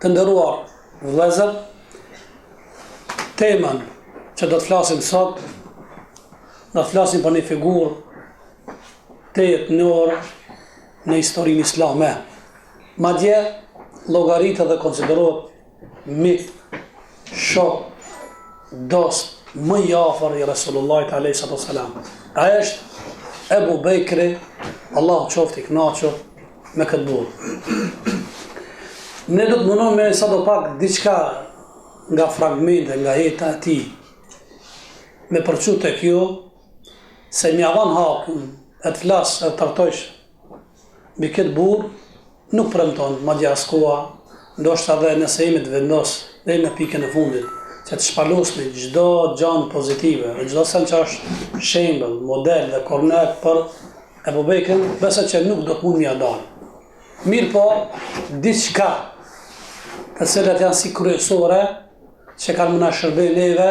Të nderuar vëllezër, temën që do të flasim sot, do të flasim për një figurë të jetënore në historinë islame. Madje llogaritet dhe konsiderohet mik, shok, dost më i afër i Resulullahit alayhi salatu wasalam. Ai është Ebu Bekri, Allahu qoftë i kënaqur me këtë burr. Ne do të mundohemi sa do pak diçka nga fragmente nga jeta e tij me përçu tek ju, se më avon hakun e të flas e të trajtojsh mbi këtë burr, nuk premton madje as koha, ndoshta edhe nëse jemi të vendos deri në pikën e fundit, që të shpalosni çdo gjë pozitive, çdo sen që është shembull, model dhe kornet për Ebu Bekrin, besoj që nuk do të mund mja dalë. Mirë po, diçka të cilat janë si kryesore, që kanë më na shërbej neve,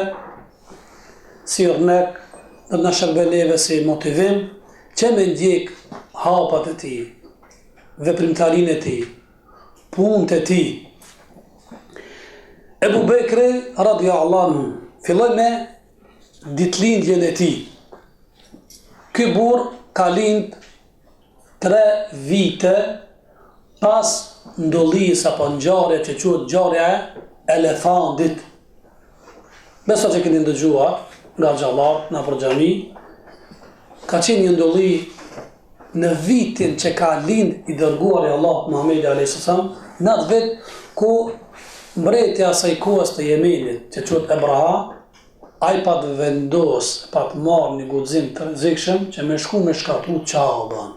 si urnek, do të na shërbej neve si motivim, që me ndjek hapat e tij, veprimtarinë e tij, punët e tij. Ebu Bekri, radhiyallahu anhu, filloi me ditëlindjen e tij. Ky burr ka lind 3 vite pas ndollis apo ngjarje që quhet ngjarja e elefantit. Besoj që keni dëgjuar nga xhallar në xhami. Ka qenë një ndolli në vitin që ka lind i dërguari i Allahut Muhamedi alayhis salam, në atë vit ku mbretja asaj kohës të Yemenit, që quhet Abraha, ai pa të vendos, pa të marrë një guxim të rrezikshëm që me shku me shkatru Çaban.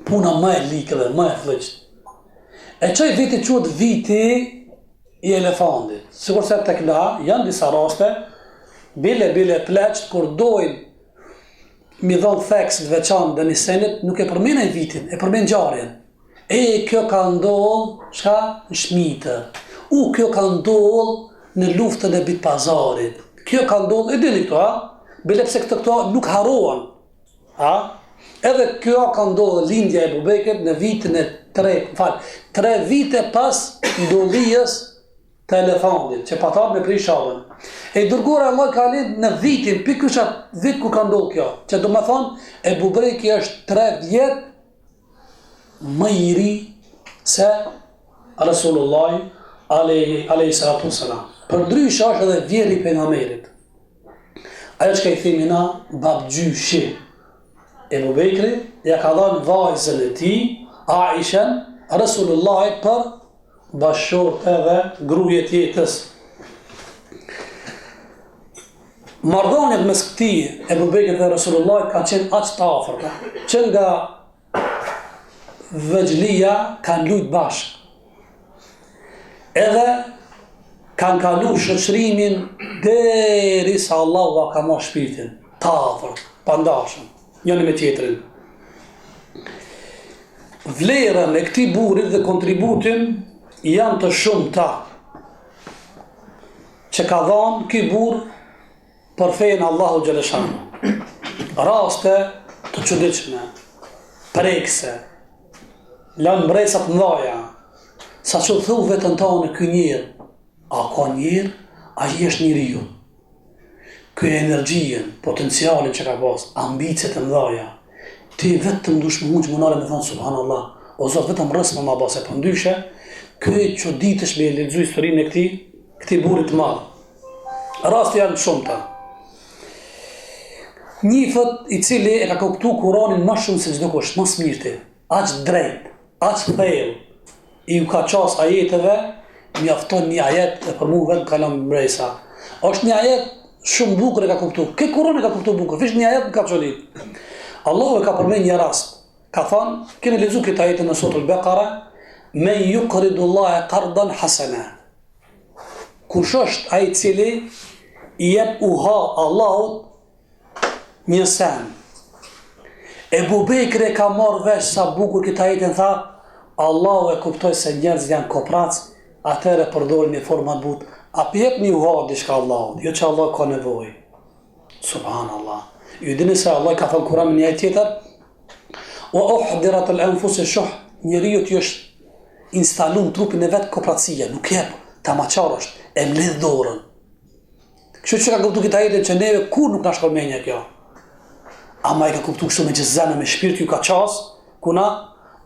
Puna më e likë dhe më e fllëqt. E çoj viti quhet viti i elefantit. Sikur se tek na janë disa raste, bile pleqt kur dojnë mi dhon theks të veçantë Denisenit, nuk e përmendin vitin, e përmend ngjarjen. Kjo ka ndodhur çka në Shmitër. Kjo ka ndodhur në luftën e Bit Pazarit. Kjo ka ndodhur, e dini këto, bile pse këto nuk harrohen. Edhe kjo ka ndodhur lindja e Ebu Bekrit në vitin e 3 vite pas ndollijës të elefantit, që patar me prish shavën. E dërguari Allah ka lind në vitin, pikërisht atë vit ku ka ndodhur kjo, që do të thonë Ebu Bekri është 3 vjet më i ri se Resulullah alayhi salatu wasalam. Përndryshe është edhe vjeri i pejgamberit. Ajo që i themi na babgjyshi. Ebu Bekri ja ka dhënë vajzën e tij, Aisha, Resulullahit për bashkëshortë edhe gruaje të jetës. Marrëdhëniet mes këtij Ebu Bekrit dhe Resulullahit kanë qenë aq të afërta, që nga vëxhlia kanë lujt bashkë. Edhe kanë kalu shoqërimin derisa Allahu ka marrë shpirtin, të afërt, pandashëm, njëri me tjetrin. Vlerën e këtij burrit dhe kontributin janë të shumta që ka dhënë ky burr për fenë Allahu xhaleshanu. Raste të çuditshme, prekse, lanë mbresat mëdha, sa që thu vetën tonë ky njerë, a ka njerë, a është njeriu. Ky energjien, potencialin që ka pas, ambicet e mëdha, ti vetëm dush më hunë që mënare me thonë subhanallah, o Zot vetëm rësë më base, për ndyshe, ky çuditësh me lexuar historinë e këtij burrit të madh. Rasti janë shumëta. Njifët i cili e ka kuptuar Kur'anin më shumë se çdo kush, më smirti, aq drejt, aq thellë, i u ka qas ajeteve, mjafton një ajet e për mu vetë kalam mbrejsa. Është një ajet shumë bukur e ka kuptuar. Këtë Kur'an e ka kuptuar bukur, fish një ajet në ka qolit. Allahu e ka përmend një rast. Ka thënë, keni lexuar këtë ajet në Suratul Baqara, men yuqridu Allaha qardan hasana. Kush është ai i cili i jep uha Allahut një sen. Ebu Bekri ka marrë vesh sa bukur këtë ajetin, tha, Allahu e kuptoi se njerëzit janë koprac, atëherë përdorin një format but. A jep një uha diçka Allahut, jo që Allah ka nevojë. Subhanallah. Ju dini se Allah ka thënë Kur'an një ajet tjetër, wa uhdirat al-anfus shuh, njeriu është instalu në trupin e vetë kopratësia, nuk jep, ta maqar është, e mledh dorën. Kështu që ka kuptu kita jetin që neve kur nuk na shkon menja kjo. Ama i ka kuptu kështu me gjëzënë, me shpirt ju ka qas, kuna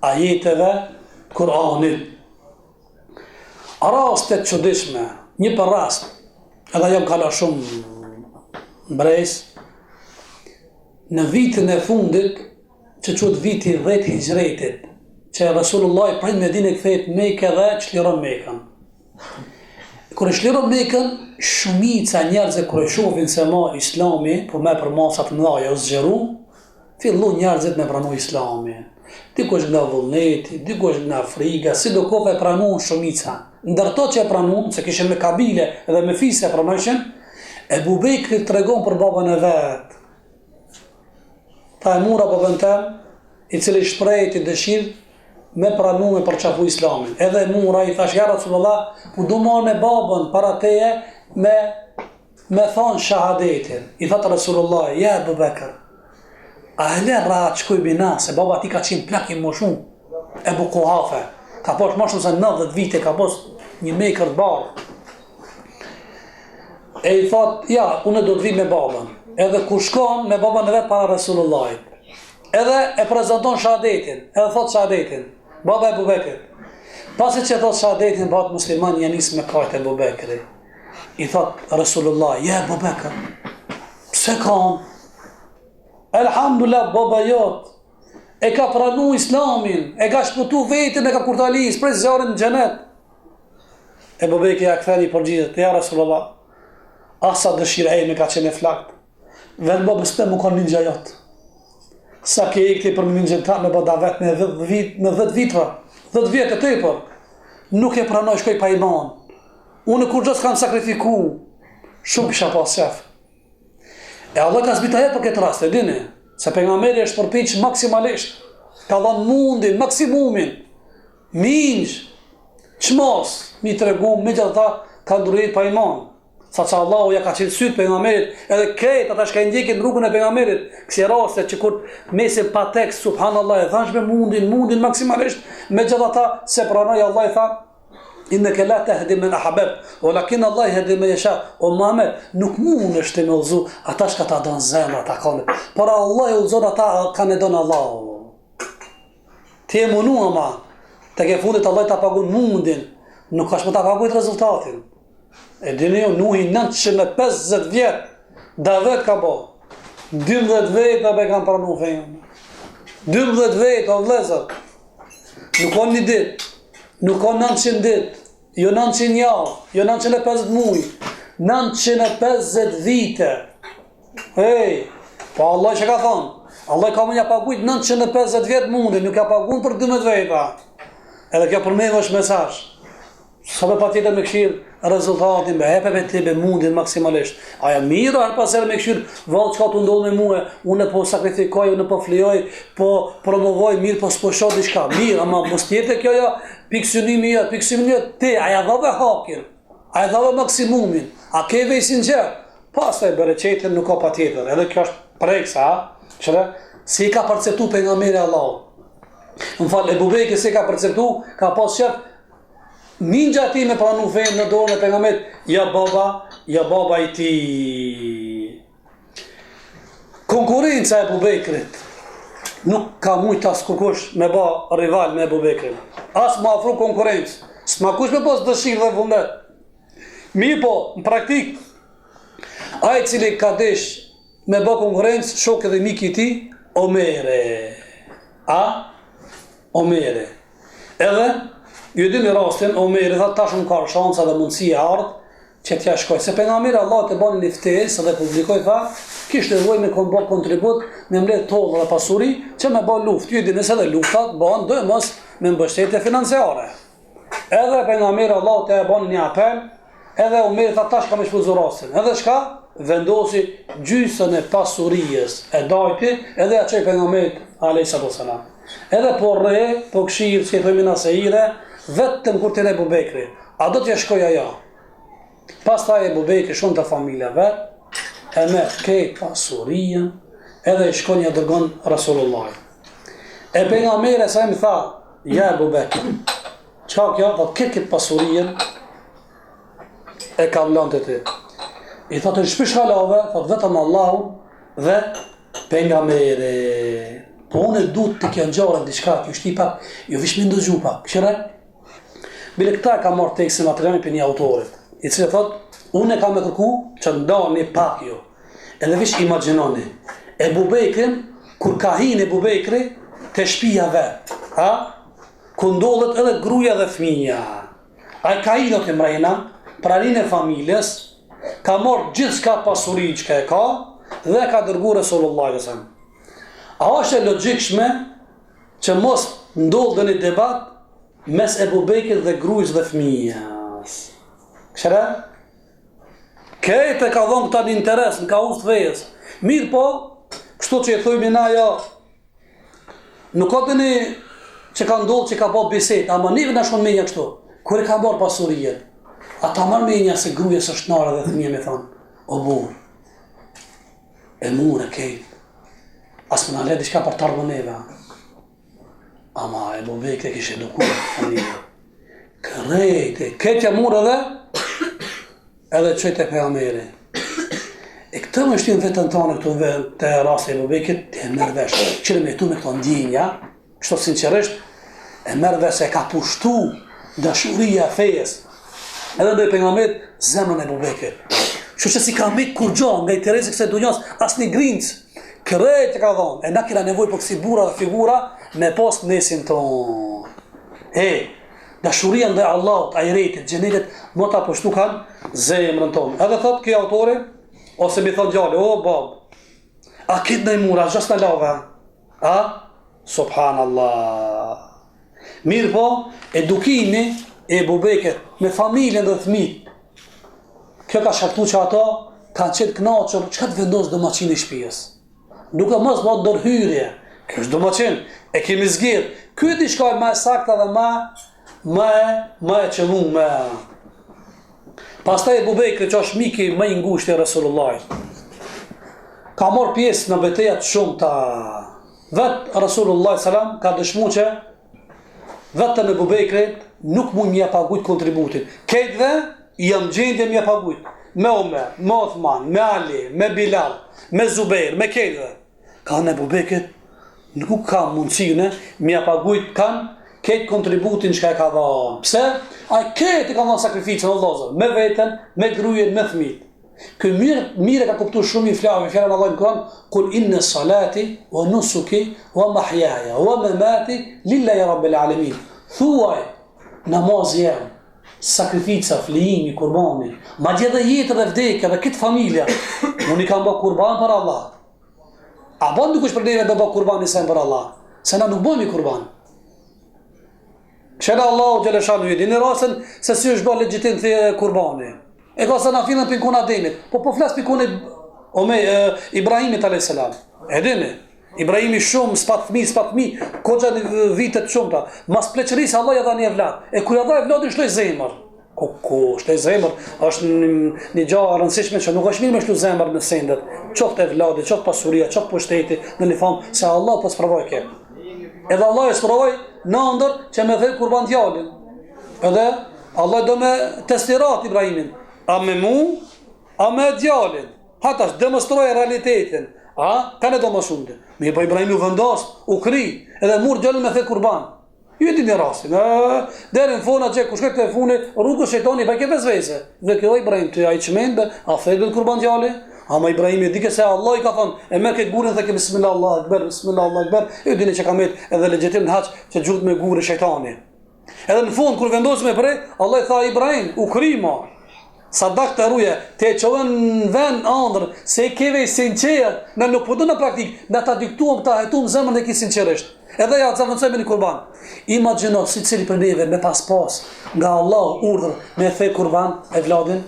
ajeteve Kur'anit. Rastet çuditshme, një për rast, edhe jam kala shumë mbres, në vitin e fundit, që quhet viti 10 hijretit, që Rasulullah prej Medinës kthehet në Mekë dhe çliron Mekën. Kur e shliron Mekën, shumica njerëzve kur e shohin se ma Islami, po me për masa të mëdha u zgjeru, fillon njerëzit me pranu Islamin. Dikush nga vullneti, dikush nga Afrika, sidokof e pranuan shumica. Ndërto që e pranuan, se kishin me kabile dhe me fise e pranojshin, Ebu Bekri tregon për babën e vet. Ta e mura babën tem, i cili shprehti dëshirë me pranu me përqafu Islamin. Edhe mura i thash, ja Rasulullah, ku du marrë me babën para teje me thonë shahadetin. I thëtë Rasulullah, ja Ebu Bekr, a hele ra qkuj bina, se baba ti ka qenë plak i më shumë, Ebu Kuhafe, ka posh më shumë se 90 vite, ka posh një mekër të barë. E i thot, ja, unë do të vi me babën. Edhe kur shkon me babën e vetë para Rasulullahit. Edhe e prezenton shahadetin, edhe thot shahadetin, baba Ebu Bekrit. Pasi që thot shahadetin, bat musliman janis me kajt Ebu Bekri. I thot Rasulullah, ja Ebu Bekr, pse kam? Elhamdulillah, baba jot, e ka pranu Islamin, e ka shpëtu vetin, e ka kurtalis, prej zjarën në xhenet. Ebu Bekri ja ktheni përgjigjet, ja Rasulullah, asa dëshira e me ka qenë flakt. Vetë babës të më konë ninja jotë. Sa ke i këti për më ninjën ta me bëda vetë me 10 vitra, 10 vjetë e tepër, nuk e pranoj shkoj pa iman. Unë kur gjësë kam sakrifiku, shumë kisha pas qef. E Allah ka zbita jetë për këtë rast, e dini, se pejgamberi është përpiq maksimalisht, ka dhanë mundin, maksimumin, minjë, qmos, mi tregu, me gjithë ta, ka ndurrit pa iman. Sa që Allahu ja ka qenë sytë pejgamberit, edhe krejt ata shka ndjekin rrugën e pejgamberit, kësi raste që kur mesin pa tekst, subhanallah, e thash me mundin maksimalisht, me gjithë ata se pranoj Allah i tha, inneke la tahdi men ahbab, walakin Allah yahdi men yasha. O Muhammed, nuk mund është të me udhëzu ata shka ta don zemra ta kanë. Por Allah e udhëzon ata kanë don Allahu. Ti e munu ama, te ke fundit Allah ta pagun mundin, nuk ka shme ta paguajt rezultatin. E dini ju, Nuhi 950 vjetë, Davet ka bo, 12 vetë dhe kanë pranu fejnë. 12 vetë, o vlezër. Nuk o një ditë, nuk o 900 ditë, jo 900 javë, jo 950 mujë, 950 vite. Hej, po Allah që ka thonë, Allah ka më një pagujt 950 vjetë mundi, nuk ka pagun për 12 veta. Edhe kjo për me është mesazh. Sa me pa tjetër me këshirë rezultatin, me hepe me ti, me mundin maksimalisht. Aja mirë, arë pasere me këshirë, valë që ka të ndollë me muhe, unë po sakrifikoj, unë po flijoj, po promovoj, mirë, po s'po diçka. Mirë, ama mos tjetë kjo ja, pikësynimi jëtë, ti, aja dhave hakin, aja dhave maksimumin, a ke vejsin gjë, pas të e bereqetin nuk ka pa tjetër, edhe kjo është preksa, qëre, si ka perceptu pejgamberi Allah. Më falë, Ebu Bekri si ka perceptu, ka pas qef, ninja ti me pranu fejnë në dorën e pejgamberit, ja baba i ti. Konkurenca e Ebu Bekrit nuk ka mujt as kush me ba rival me Ebu Bekrin. As ma afru konkurencë, s'ma kush me pas dëshirë dhe vullnet. Mirë po, në praktik, ai cili ka desh me ba konkurencë, shok edhe miki ti, Omere. Omere. Edhe, ju dini rastin, Omeri tha tash më ka shansa dhe mundësia ardh që t'ja shkoj. Se pejgamberi Allah të bani një ftesë dhe publikoj tha, kishte nevojë me bë kontribut me mbledh tollë dhe pasuri që me bë luftë. Ju dini se dhe luftat bëhen do mos me mbështetje financiare. Edhe pejgamberi Allah të bani një apel, edhe Omeri tha tash kam shfuzu rastin. Edhe çka? Vendosi gjysën e pasurisë e dajti, edhe ja çoi pejgamberit alayhis salam. Edhe po rre, po këshirë, që i thojmë nasehire, vetëm kur të Ebu Bekri, a do t'ja shkoj ajo. Pas ta Ebu Bekri shumë të familja vetë, e me kejt pasurien, edhe i shkon ja dërgon Rasulullah. E pejgamberi sa më tha, ja Ebu Bekri, Çka kjo? Do këtë pasurien e ka lënë të ty. I thotë shpesh halave, thotë vetëm Allahu dhe pejgamberi. Po unë duhet të kjo ngjarë diçka, kjo shtipa, jo vish më ndëgju pak. Këshire? Bile këta ka marrë tekstin materialin për një autorit, i cili thotë, unë e kam me kërku që ndani pak jo. Edhe vish imagjinoni, Ebu Bekrin, kur ka hinë Ebu Bekri, të shtëpia vet, ku ndodhet edhe gruaja dhe fëmia. Ai ka hinë të mrena, praninë e familjes, ka marrë gjithçka pasuri që e ka dhe ka dërguar Resulullah sallallahu alaihi wasallam. A është e logjikshme që mos ndodhë një debat mes Ebu Bekrit dhe gruajës dhe fëmijës? Këshire? Këtë e ka dhonë këta një interes, në ka ustë fejës. Mirë po, kështu që e thujmë na jo, nuk ka të një që ka ndodhë që ka po biset, ama njëve në shkon menja kështu, kër e ka marrë pasurijet, ata marrë menja se grujës është nara dhe thëmije me thonë, o burë, e mure kejtë, asë më në le diçka për tarë neve, ama e Bobekre kishe edukuar familje, kërejte, ketja mure edhe qëjtë e pejgamberi. E këtë më shtinë vetën tonë këtu të rase e Bobekrit, të e mërë vesh, qëre me tu me këto ndinja, kështu sinqerisht, e mërë vesh e ka pushtu dashuria fejes, edhe dhe pejgamberit zemrën e Bobekrit. Që që si ka mikë kur gjohë, nga i terezi këse dunjas, as një grincë, kërejt e ka dhonë, e na kina nevoj për kësi bura dhe figura, me post nesin tonë. Dashuria ndaj Allahut, ajretit, xhenetit, më ta pushtu kanë zemrën tonë. Edhe thot kjo autori, ose mi thot djali, o bab, a kitë në i mura, gjas në lave, Subhanallah. Mirë po, edukimi e Ebu Bekrit me familjen dhe fëmijët, kjo ka shkaktu që ato kanë qenë kënaqur, çka të vendosë domaçini i shtëpisë. Duke mos bërë ndërhyrje, kjo është domaçin, e kemi zgjedh. Ky diçka më e saktë dhe më e qëmu me. Pastaj Ebu Bekri që është miki më i ngushtë i Resulullahit, ka marrë pjesë në betejat shumëta. Vetë Resulullah sallam ka dëshmu që vetëm Ebu Bekrit nuk mund m'ja pagujt kontributin. Ketëve jam gjendje m'ja pagujt. Me Omer, me Othman, me Ali, me Bilal, me Zubair, me ketëve. Ka në Ebu Bekrit nuk ka mundësine m'ja pagujt kanë këtë kontributin që ka dhënë. Pse? Ai këtë ka dhënë sakrificën o vëllezër, me veten, me gruajen, me fëmijët. Ky mirë ka kuptuar shumë i fjalën e Allahut në Kur'an, "Kul inna salati wa nusuki wa mahyaya wa mamati lillahi rabbil alamin." Thuaj, namazi jam, sakrifica, flijimi, kurbani, madje edhe jeta dhe vdekja dhe këtë familja, unë i kam bërë kurban për Allah. A bën dikush për neve do bë kurban i sen për Allah? Se na nuk bëjmë kurban. Këshera Allahu Gjeleshanu i dini rasën se si është bërë legjitim të kurbani. E ka se na finën për ikon Ademit, po flasë për ikon Ibrahimit a.s. E dini, Ibrahimi shumë, s'pat fmi, koqa në vitet shumëta, mas pleqërisë Allah ja dha një evlat, e kur ja dha evlatin shtoj zemër. Shtoj zemër, është një gjahë rëndësishme që nuk është mirë me shtu zemër në sendet, qoftë evlati, qoftë pasuria, qoftë pushteti, në një famë, se Allah po s'provoj ke. Edhe Allah e s'provoj në ndër që me dhe kurban djalin. Edhe Allah do me testirat Ibrahimin. A me mu, a me djalin. Hatash, demonstroj realitetin. Ka ne do më shumëte. Mirë po Ibrahimi u vendos, u kri, edhe mur djalin me the kurban. Ju e di një rastin. Derin fona që ku shkët të funi, rrugës shetani pa ke vezvese. Dhe kjo Ibrahim të ai çmend, a thedën kurban djali? Ama Ibrahimi dike se Allah i ka thonë, e merr këtë gurën dhe ke bismillah Allahu akbar, bismillah Allahu akbar. E dini që ka met edhe legjitim në haç që gjuhet me gurë shejtani. Edhe në fund kur vendos me prej, Allah i tha Ibrahim, u krima. Sadak të ruje, te qohen në vend andrë, se i keve i sinqerë, në nuk përdu në praktikë, në ta diktuam, ta hetuam zemrën e ki sinqerisht. Edhe ja të zavëncojme një kurban. Imaginot, si cili për neve me pas, nga Allah urdhër me the kurban e vladin,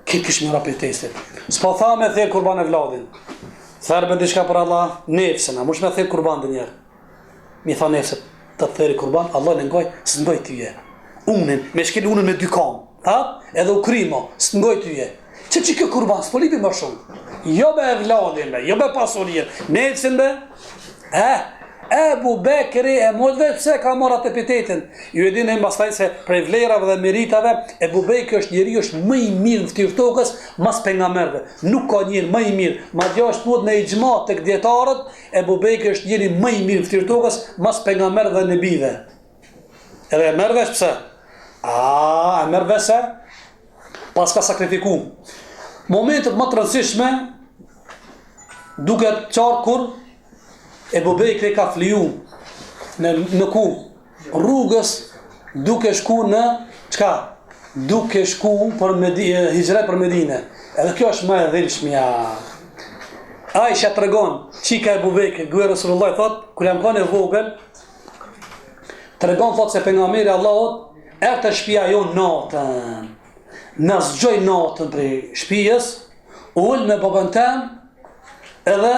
këtë kish më rapi testit. S'po tha me the kurban e vladin. Therbe diçka për Allah, nefsena, mush me the kurban dhe njerë. Mi tha nefset, të theri kurban, Allah në ngoj, së ngoj tyje. Unin, me shkel unin me dy kam. Edhe u krimo, së ngoj tyje. Që kjo kurban, s'po lipi më shumë. Jo be e vladin be, jo be pasurien, nefsin be, Ebu Bekri e modve pse ka marrë atë epitetin. Ju e dini mbastaj se prej vlerave dhe meritave Ebu Bekri është njeriu është më i mirë në fytyrë tokës mas pejgamberëve. Nuk ka njeri më i mirë. Madje është thuhet në ixhma tek dietarët, Ebu Bekri është njeri më i mirë në fytyrë tokës mas pejgamberëve dhe nebive. Edhe e merr vesh pse? E merr vesh se pas ka sakrifikuar. Momentet më të rëndësishme duket qartë kur Ebu Bekri ka fliju në ku? Rrugës duke shku në çka? Duke shku për hijret për Medinë. Edhe kjo është më e dhimbshmja. Aisha tregon, çika Ebu Bekri, gur Resulullah thot, kur jam qenë vogël, tregon thot se pejgamberi Allahut erdhi te shtëpia jon natën. Na zgjoi natën prej shtëpisë, ul me babën tim, edhe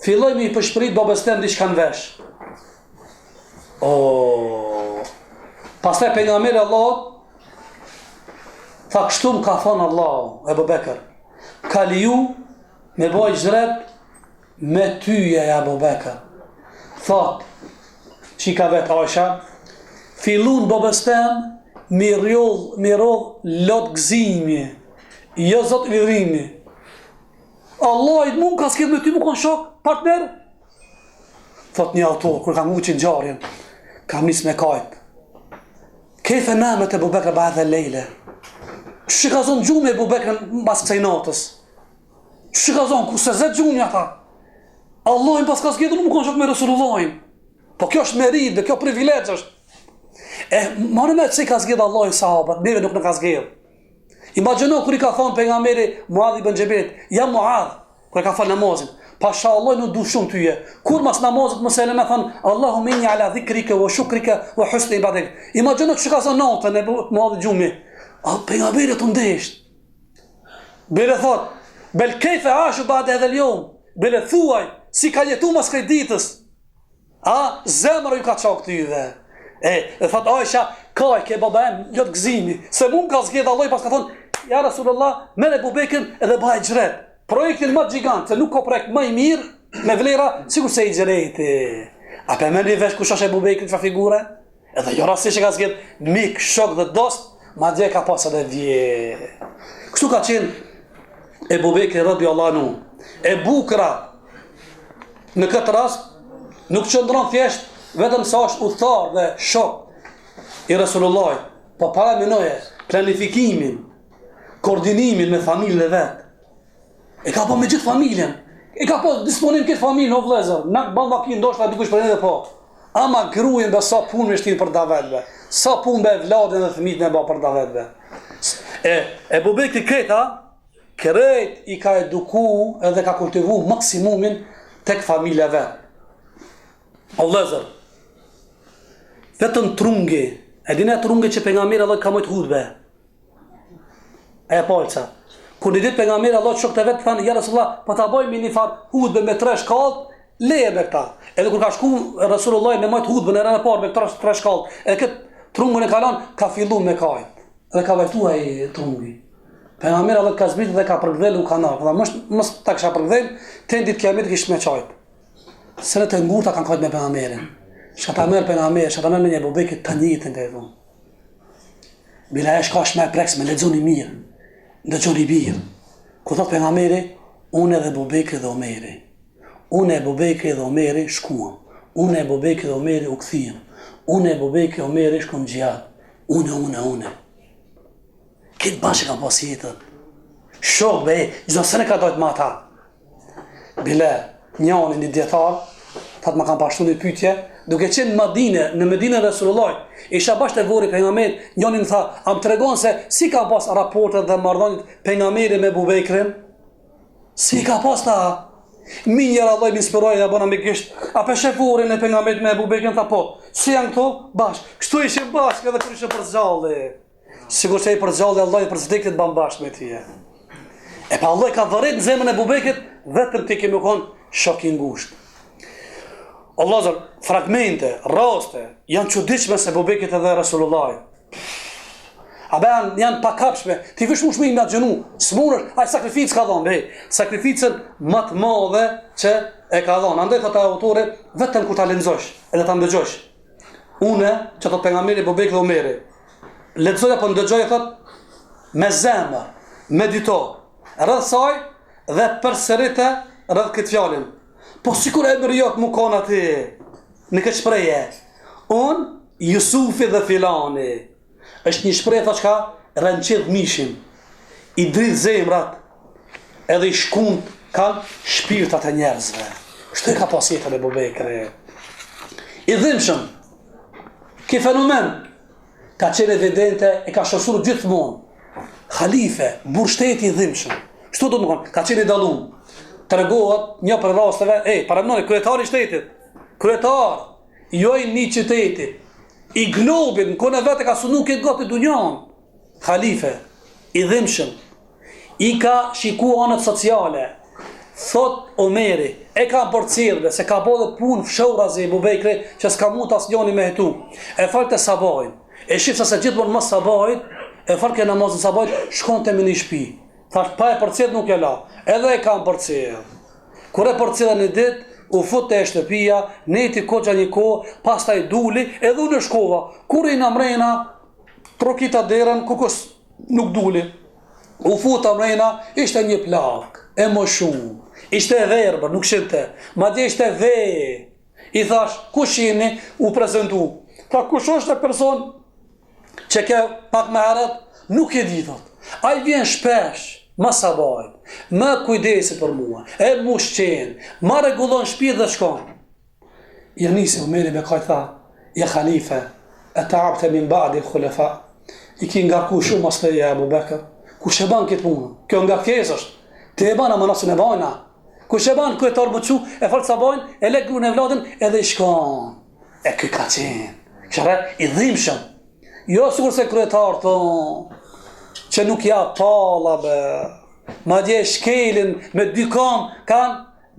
filloj me i përshpërit babës tem diçka në vesh. Pastaj pejgamberi Allahut tha kështu më ka thonë Allahu, Ebu Bekër, ka liju me boj xhret me tyje Ebu Bekër. Thot, çika vet Aisha, fillun babës tem mi rrodh lot gëzimi, jo zot lidhrimi. Allah i mund ka s'ket me ty mu kanë shok, partner? Thot një autor, kur kam uqin gjarjen, kam nis me kajt. Kefe namet Ebu Bekër ba'da lejle. Që ka zonë gjumë Ebu Bekër pas kësaj natës? Që ka zonë, ku se zet gjumë ata? Allah i pas ka s'ket mu kanë shok me Resulullahin. Po kjo është merit dhe kjo privilegj është. Marë me që i ka s'ket Allah i sahabët, neve nuk në ka s'ket. Imagjino kur i ka thonë pejgamberi Muadh ibn Xhebelit, ja Muadh, kur ka falë namazin, pasha Allah nuk du shumë tyje. Kur mas namazit më selem e thonë, Allahumma inni ala dhikrike wa shukrike wa husni ibadik. Imagjino që ka thonë natën e Muadh gjumi. Pejgamberi të ndesht. Bile thot, bel kejfe ashu ba'da hadha al-yawm. Bile thuaj, si ka jetu mas këtij ditës. Zemra ju ka çak tyve. E thot Aisha, kaj ke baba em, ljot gëzimi, se mund ka zgjedh Allah pas ka thonë, ja Rasulullah, me Ebu Bekrin edhe bëj xhret. Projektin më gjigant, se nuk ka projekt më i mirë me vlera, sikur se i xhereti. A pe me një vesh kush është Ebu Bekri çfarë figure? Edhe jo rastisht ka zgjedh mik, shok dhe dost, madje ka pas edhe vje. Kështu ka qenë Ebu Bekri radhiyallahu anhu. E bukra në këtë rast nuk qëndron thjesht vetëm sa është udhëtar dhe shok i Resulullahit, po para menoje planifikimin, koordinimin me familjen e vet. E ka po me gjithë familjen. E ka po disponim këtë familjen o vëllezër. Na ban makinë ndoshta dikush për edhe po. Ama gruajn be sa punë me shtin për davetve. Sa punë be vladin dhe fëmijët me bë për davetve. Ebu Bekri krejt i ka eduku edhe ka kultivu maksimumin tek familja vet. O vëllezër, vetëm trungi, e dine trungi që pejgamberi Allah ka mojt hudbe. E palca. Kur një ditë pejgamberi Allah shok të vetë thanë, ja Rasulullah, po ta bëjmë një farë hudbe me 3 shkallë, leje me këta. Edhe kur ka shku Rasulullah me mojt hudbe në rënë e parë me 3 shkallë, edhe këtë trungun e kalan, ka fillu me kajt. Edhe ka vajtua i trungi. Pejgamberi Allah ka zbritë dhe ka përgdhelu kanar. Mos ta kisha përgdhel, të ditë kiametit kish me qajt. Se në të ngurta kanë kajt me pejgamberin. Shka ta merë pejgamberi, shka ta merë me një Ebu Bekrit të njëtën ka e thonë. Bila e shka shme e preks me lexoni mirë, ndëgjoni birë. Ku thot pejgamberi, unë edhe Ebu Bekri dhe Omeri. Unë Ebu Bekri dhe Omeri shkuam. Unë Ebu Bekri dhe Omeri u këthijëm. Unë Ebu Bekri dhe Omeri shkuam gjihad. Unë. Këtë bashkë ka pas jetën. Shok be, gjithë sëne ka dojtë ma ta. Bile, njani një djetar, thatë ma kam pashtu një pytje, duke qenë në Medinë Resulullah, isha bashkë të vori pejgamberit, njani më tha, am të regon se si ka pas raportet dhe marrëdhëniet pejgamberi me Ebu Bekrin? Si ka pas ta? Minjër Allah më inspiroi dhe bëna me gisht, a pe shefurin e pejgamberit me Ebu Bekrin, tha po, si janë këto? Bashkë, kështu ishim bashkë edhe kër ishim për zgjalli. Sigur që i për zgjalli Allah i për zdektit ban bashkë me tije. E pa Allah ka dhërit në zemën e Ebu Bekrit, vetëm ti kemi konë shok i ngushtë. Allah zër, fragmente, raste, janë çuditshme se Ebu Bekrit edhe Resulullahit. Abe janë pakapshme, ti vish mushme i imagjinu, s'munësh, aj sakrificë ka dhonë, sakrificën më të madhe që e ka dhënë. Andaj thotë autori, vetëm kur ta lexosh, edhe ta ndëgjosh. Unë, që thot pejgamberi Abu Bekri dhe Omeri, lexoj apo ndëgjoj thot me zemër, medito, rreth saj dhe përsërite rreth këtë fjalën. Po sikur e mërjot mu kanë aty në këtë shprehje. Unë, Jusufi dhe filani. Është një shprehje thotë çka rënqidh mishin, i dridh zemrat, edhe i shkunt kanë shpirtat e njerëzve. Kështu e ka pas jetën e Abu Bekri. I dhimbshëm. Ky fenomen ka qenë evidente e ka shoqëruar gjithmonë. Khalife, burr shteti i dhimbshëm. Kështu do të thonë, ka qenë i dallum. Tregohet një për rasteve, paranoni kryetari i shtetit, kryetar, jo i një qyteti, i globit, në kone vetë ka sunu këtë gati dunjan. Khalife, i dhimbshëm, i ka shiku anët sociale. Thot Omeri, e ka përcirve, se ka bodhe punë fshorazi Abu Bekri, që s'ka mund të asnjoni me hetu. E falë të sabajt, e shifë se gjithmonë mas sabajt, e falë ke namazën sabajt, shkon të me një shpi. Thash, pa e përcirë nuk e la, edhe e kam përcirë. Kur e përcirë një dit, u fut të e shtëpia, neti koqa një kohë, pas ta i duli, edhe unë shkova. Kur i në mrena, trokita derën, kukës nuk duli. U fut të mrena, ishte një plak, e më shumë. Ishte e verbër, nuk shinte. Ma dje ishte vej. I thash, kush jeni? U prezentu. Tha, kush është e person që ke pak me herët? Nuk e di, thot. A i vjen shpesh, ma sabajt, ma kujdesi për mua, e mu shqenë, ma regulon shpirë dhe shkon. I nisi Omeri me kaj tha, ja khalife, e ta abte min ba'di khulefa, i ki ngarku shumë as të e Abu Bekr, ku shë ban këtë punë, kjo nga këtjes është, te e ban ama nasu në bajna, ku shë ban kujtar më qu, e falë sa bajnë, e le gru në vladin, edhe i shkon. E këj ka qenë, këshare i dhimbshëm, jo sikur se kryetar thonë, që nuk ja pala be, ma dje shkelin me dy kam kanë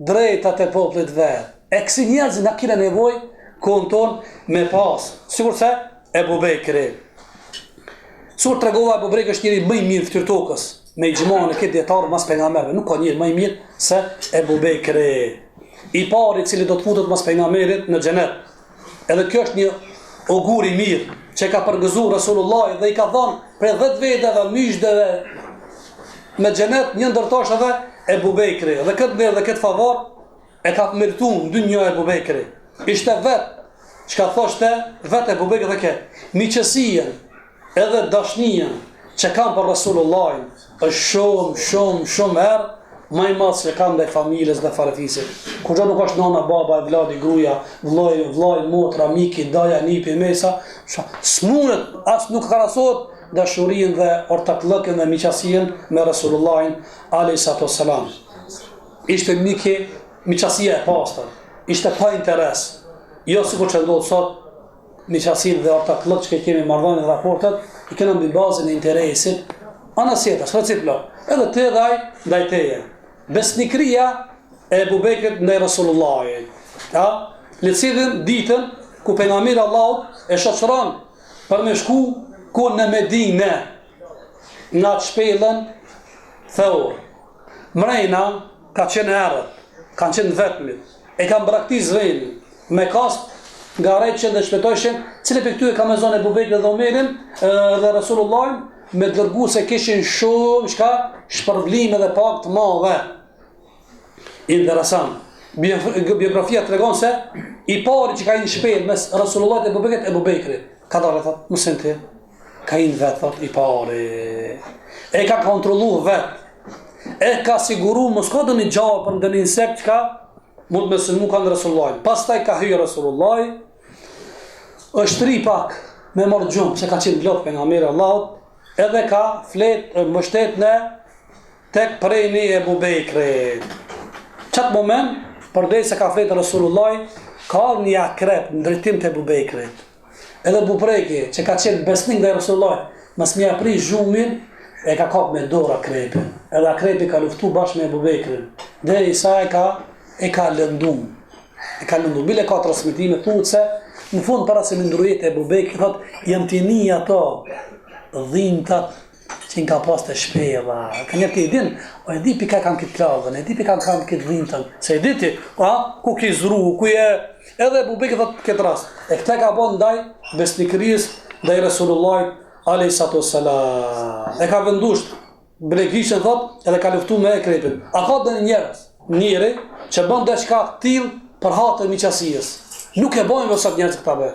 drejtat e poplit vetë. E kësi njerëzë na kire nevoj kohën tonë me pas. Sigur se Abu Bekri. Sigur të regova Abu Bekri është njëri më i mirë fytyrë tokës, me i gjimonë e këtë djetarë mas pejgamberëve. Nuk ka njëri më i mirë se Abu Bekri. I pari cili do të futet mas pejgamberit në xhenet. Edhe kjo është një ogur i mirë që ka përgëzu Rasulullah dhe i ka thonë prej 10 veteve, myshdeve me xhenet një ndërtosh edhe Abu Bekri. Dhe këtë mirë dhe këtë favor e ka meritu në dy një Abu Bekri. Ishte vetë, që ka thoshte vetë Abu Bekri dhe ke, miqësien edhe dashnien që kam për Rasulullah është shumë herë ma i madh që kam dhe familjes dhe farefisit. Kur gjo nuk është nana, baba, e vladi, gruja, vllai, motra, miki, daja, nipi, mesa, s'munet, as nuk krahasot dashurin dhe ortaklëkën dhe miqësien me Rasulullahin a.s. Ishte miqësia e pastër, ishte pa interes. Jo sikur që ndodhë sot, miqësinë dhe ortaklëk që kemi marrëdhënie dhe raportet, i kena mbi bazën e interesit, anasjetas, reciplo, edhe te ndaj teje. Besnikria e Abu Bekrit ndaj Rasulullahit. Ja? Lecidhin ditën ku pejgamberi Allahut e shoqëron për me shku ku në Medinë, në atë shpellën Thawr. Mrejna ka qenë erët, kanë qenë vetmit, e kanë braktis vendin, me kast nga rejtë që dhe shpetojshin, cili për këtu e ka me zonë Abu Bekrit dhe Omerin dhe Rasulullahin, me dërgu se kishin shumë shpërblime dhe pak të madhe. Interesant. Biografia të regon se i pari që ka inë shpel mes Rasulullah e Abu Bekrit. Ka dalë, thot, mësën ti. Ka inë vetë, thot, i pari. E ka kontrolu vetë. E ka siguru, mos ka dhe një gjallë për në një insekt që ka mund me sëlmu kanë Rasulullah. Pas taj ka hyjë Rasulullah, është ri pak me mërë gjumë, se ka qenë glot për nga mirë Allahut, edhe ka flet mështet në tek prejni e Abu Bekrit. Qatë moment, përdej se ka fletë Rasulullah, ka një akrep në drejtim të Abu Bekrit. Edhe Abu Bekri, që ka qenë besnik dhe Rasulullah, mas mja pri zhumin, e ka kap me dorë akrepin. Edhe akrepi ka luftu bashkë me Abu Bekrit. Dhe i sa e ka lëndum. Bile ka transmitime, thuhet se, në fund para se më ndrujet e Abu Bekrit, thot, jam t'i një ato, dhintat që nga pas të shpejva. Ka njerë të i din, o e di pika kam këtë klavën, e di pika kam këtë dhimëtën, se e di ti, ku ki zru, ku je, edhe Abu Bekri thot këtë rast. E këte ka bon ndaj besnikëris, ndaj Resulullajt, a.s. E ka vendusht, Bregishën thot, edhe ka luftu me e krepin. A ka dhe njëri që bën dhe qka t'il për hatë e miqësijës. Nuk e bojnë vësat njerëz këta be.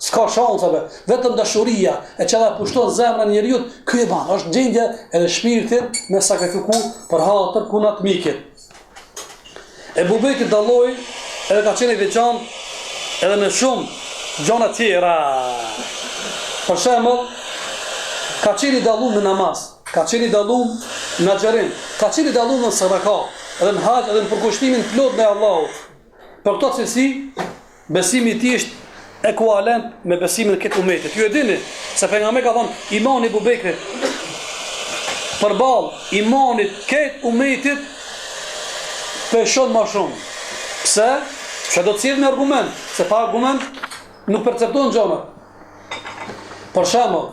S'ka shansave, vetëm dashuria e që dhe pushton zemrën njeriut, ky e ban, është gjendje edhe shpirtin me sakrifiku për hatër kunat mikit. Abu Bekri dalloi edhe ka qenë i veçantë edhe me shumë gjona tjera. Për shembull, ka qenë i dalluar në namaz, ka qenë i dalluar në xherim, ka qenë i dalluar në sadaka, edhe në hax, edhe në përkushtimin plot ndaj Allahut. Për këto cilësi, besimi i tij është ekuvalent me besimin e këtë umetit. Ju e dini se pejgamberi ka thënë imani Abu Bekrit përballë imanit këtë umetit peshon më shumë. Pse? Që do të cilë me argument, se pa argument nuk perceptojnë gjonat. Për shembull,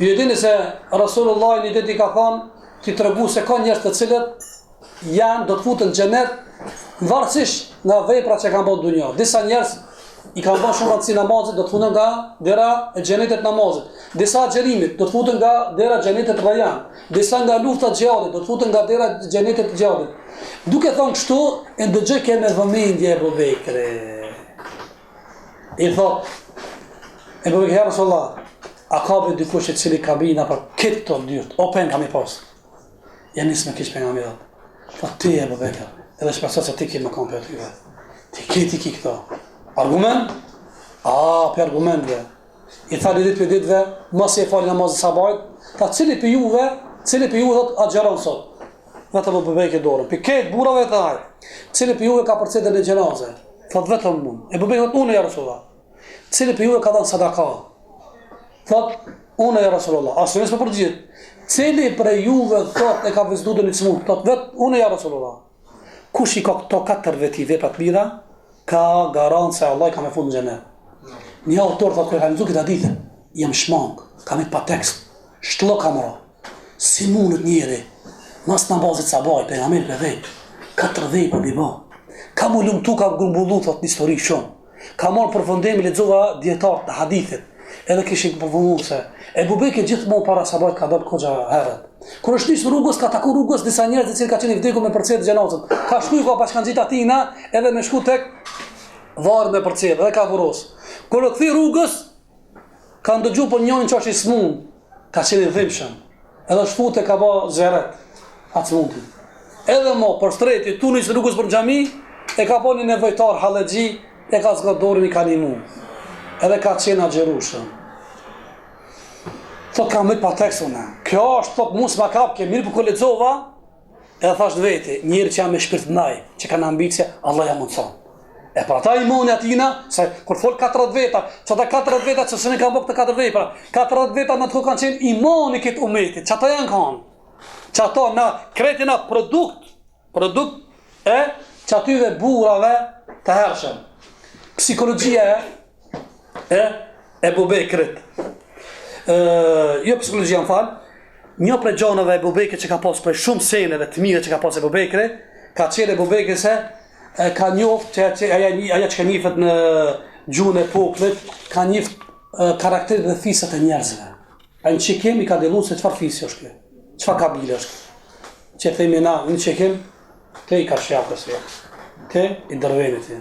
ju e dini se Rasulullah një ditë i ka thënë ti tregu se ka njerëz të cilët janë do të futen në xhenet varësisht nga veprat që kanë bërë në dunjë. Disa njerëz i kanë bërë shumë rëndësi namazit, do të futen nga dera e xhenetit namazit. Disa xherimit do të futen nga dera e xhenetit Rayyan. Disa nga lufta e xhihadit do të futen nga dera e xhenetit xhihadit. Duke thonë kështu, e ndëgjoj ke me vëmendje Abu Bekri. I thot, Abu Bekri ja Rasulullah, a ka be dikush i cili ka bina për këtë të dyrt, o pen kam i pas. Ja nis me kish pejgamberi. Thot ti Abu Bekri, edhe shpresoj se ti ke më kam për ty. Ti ki këto. Argument? Për argumentve. I tha ditë për ditëve, mos e fali namazin sabajt, tha cili për juve thot agjeron sot. Vetëm Abu Bekri dorën. Për këtë burrave të haj. Cili për juve ka përcjellën e xhenazë? Thot vetëm unë. Abu Bekri thot unë ja Rasulullah. Cili për juve ka dhënë sadaka? Thot unë ja Rasulullah. Asnjë s'po përgjigjet. Cili për juve thot e ka vizituar në smut? Thot vetë unë ja Rasulullah. Kush i ka këto 4 veti vepra të mira, ka garancë se Allah i ka me fund në xhenet. Një autor thot kur kanë këtë ditë, jam shmang, kam et pa tekst. Shtllok kamera. Si mundet njëri mas namazit sabaj, pejgamberi për vetë, 4 vepra mi bë. Ka mu lumtu, ka grumbullu, thot një histori shumë. Ka marrë përfundimi, lexova dietar të hadithit, edhe kishin përfunduar se Abu Bekri gjithmonë para sabajt ka dalë koxha herët. Kur është nisur rrugës, ka taku rrugës disa njerëz të cilë ka qenë i vdekur me përcjellë xhenazën. Ka shkuj ka bashkanxhit atina, edhe me shku tek varri me përcjellë, edhe ka vuros. Kur u kthi rrugës, ka ndëgju për njërin që është i smund, ka qenë i dhimbshëm. Edhe shfute ka bë zerret. Atë smundin. Edhe mo për streti tu nisë rrugës për xhami, e ka bënë nevojtar hallexhi, e ka zgjadorin i ka nimu. Edhe ka qenë agjerushëm. Thot kam me pa tekstuna. Kjo është thot mos ma kap ke mirë për kur lexova, edhe thash veti, njëri që jam me shpirt ndaj, që kanë ambicie, Allah ja mundson. E pra ta imani atina, se kur fol 40 veta, çata 40 veta që s'e kanë bërë këto 4 vepra, 40 veta në të kanë qenë imani këtë umetit, çata janë kanë. Çato na kretina produkt e çatyve burrave të hershëm. Psikologjia e Abu Bekrit. Jo psikologjia më fal, një prej gjonave Abu Bekrit që ka pas për shumë seneve të mira që ka pas Abu Bekri, ka qenë Abu Bekri se ka njoft që aja që ka njifet në gjuhën e popullit, ka njift karakterit dhe fisat e njerëzve. A në qikim i ka delu se qëfar fisi është kjo, qëfar kabile është kjo. Që themi na, në qikim, te i ka shjakës jo, te i dërvenit jo.